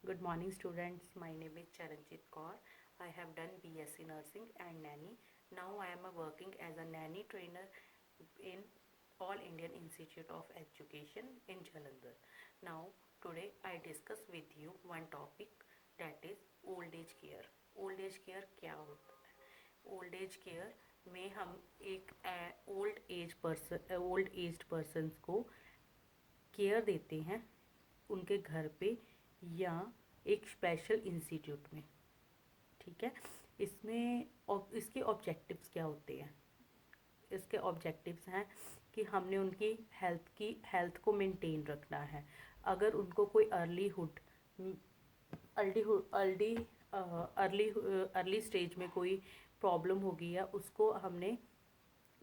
Good morning, students. My name is Charanjit Kaur. I have done BSc Nursing and Nanny. Now I am working as a nanny trainer in All Indian Institute of Education in Jalandhar. Now, today I discuss with you one topic, that is old age care. Old age care क्या होता है? Old age care में हम एक old age persons को care देते हैं उनके घर पे या एक स्पेशल इंस्टीट्यूट में। ठीक है, इसमें इसके ऑब्जेक्टिव्स क्या होते हैं? इसके ऑब्जेक्टिव्स हैं कि हमने उनकी हेल्थ को मेंटेन रखना है। अगर उनको कोई अर्ली स्टेज में कोई प्रॉब्लम होगी या उसको हमने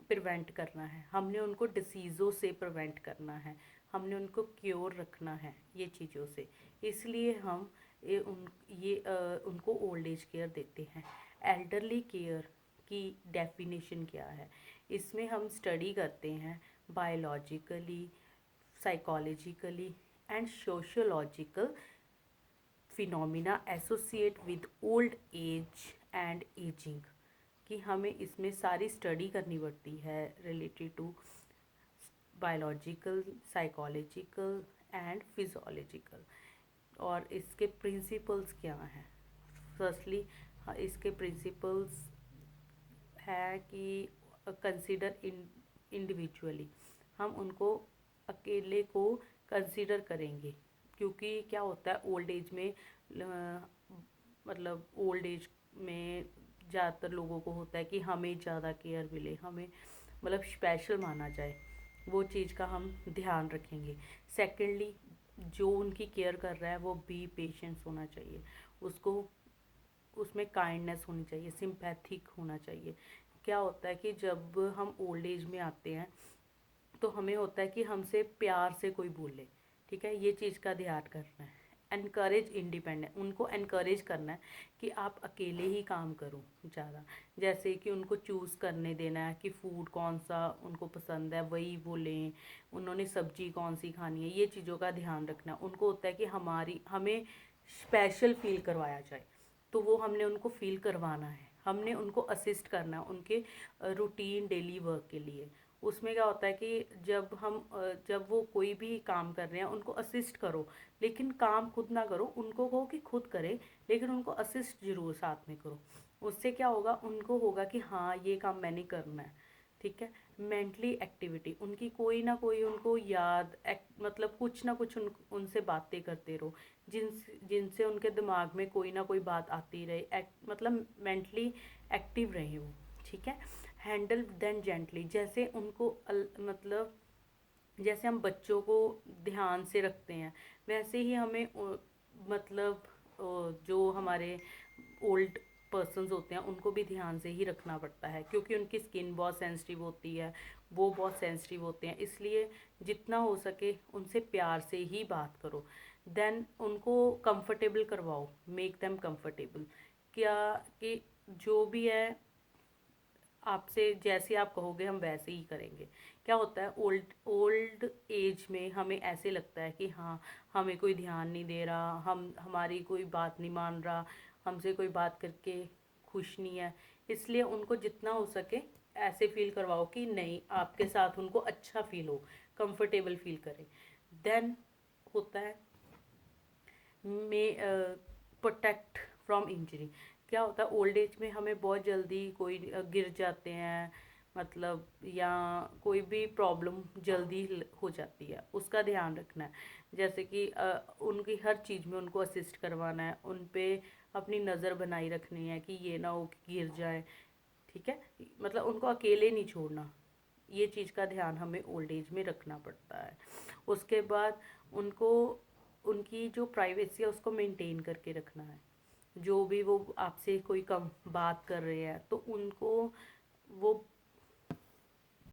प्रिवेंट करना है, हमने उनको डिसीज़ों से प्रिवेंट करना है, हमने उनको क्योर रखना है ये चीज़ों से। इसलिए हम उनको ओल्ड एज केयर देते हैं। एल्डरली केयर की डेफिनेशन क्या है? इसमें हम स्टडी करते हैं biologically, psychologically and sociological phenomena associate with old age and ageing, कि हमें इसमें सारी स्टडी करनी पड़ती है related to biological, psychological and physiological. और इसके प्रिंसिपल्स क्या हैं? फर्स्टली इसके प्रिंसिपल्स है कि कंसीडर इंडिविजुअली, हम उनको अकेले को कंसीडर करेंगे, क्योंकि क्या होता है ओल्ड एज में मतलब ओल्ड एज में ज़्यादातर लोगों को होता है कि हमें ज़्यादा केयर मिले, हमें मतलब स्पेशल माना जाए, वो चीज़ का हम ध्यान रखेंगे। सेकेंडली, जो उनकी केयर कर रहा है वो बी पेशेंस होना चाहिए, उसको उसमें काइंडनेस होनी चाहिए, सिंपैथिक होना चाहिए। क्या होता है कि जब हम ओल्ड एज में आते हैं तो हमें होता है कि हमसे प्यार से कोई बोले, ठीक है, ये चीज़ का ध्यान करना है। एनकरेज इंडिपेंडेंट, उनको एनकरेज करना है कि आप अकेले ही काम करो ज़्यादा, जैसे कि उनको चूज़ करने देना है कि फ़ूड कौन सा उनको पसंद है वही वो लें, उन्होंने सब्जी कौन सी खानी है, ये चीज़ों का ध्यान रखना। उनको होता है कि हमें स्पेशल फील करवाया जाए, तो वो हमने उनको फील करवाना है, हमने उनको असिस्ट करना है उनके रूटीन डेली वर्क के लिए। उसमें क्या होता है कि जब वो कोई भी काम कर रहे हैं उनको असिस्ट करो, लेकिन काम खुद ना करो, उनको कहो कि खुद करें, लेकिन उनको असिस्ट ज़रूर साथ में करो। उससे क्या होगा, उनको होगा कि हाँ ये काम मैंने करना है। ठीक है, मेंटली एक्टिविटी, उनकी कोई ना कोई उनको मतलब कुछ ना कुछ उनसे बातें करते रहो, जिनसे उनके दिमाग में कोई ना कोई बात आती रहे, मतलब मेंटली एक्टिव रहे वो। ठीक है, हैंडल देन जेंटली, जैसे उनको मतलब जैसे हम बच्चों को ध्यान से रखते हैं वैसे ही हमें मतलब जो हमारे ओल्ड पर्सन्स होते हैं उनको भी ध्यान से ही रखना पड़ता है, क्योंकि उनकी स्किन बहुत सेंसिटिव होती है, वो बहुत सेंसिटिव होते हैं। इसलिए जितना हो सके उनसे प्यार से ही बात करो। देन उनको कंफर्टेबल करवाओ, मेक देम कंफर्टेबल, क्या कि जो भी है आपसे जैसे आप कहोगे हम वैसे ही करेंगे। क्या होता है ओल्ड एज में हमें ऐसे लगता है कि हाँ हमें कोई ध्यान नहीं दे रहा, हमारी कोई बात नहीं मान रहा, हमसे कोई बात करके खुश नहीं है। इसलिए उनको जितना हो सके ऐसे फील करवाओ कि नहीं, आपके साथ उनको अच्छा फील हो, कंफर्टेबल फील करें। देन होता है में प्रोटेक्ट फ्रॉम इंजरी। क्या होता है ओल्ड एज में हमें बहुत जल्दी कोई गिर जाते हैं, मतलब या कोई भी प्रॉब्लम जल्दी हो जाती है, उसका ध्यान रखना है। जैसे कि उनकी हर चीज़ में उनको असिस्ट करवाना है, उन पे अपनी नज़र बनाई रखनी है कि ये ना हो कि गिर जाए। ठीक है, मतलब उनको अकेले नहीं छोड़ना, ये चीज़ का ध्यान हमें ओल्ड एज में रखना पड़ता है। उसके बाद उनको उनकी जो प्राइवेसी है उसको मेंटेन करके रखना है। जो भी वो आपसे कोई कम बात कर रहे हैं तो उनको वो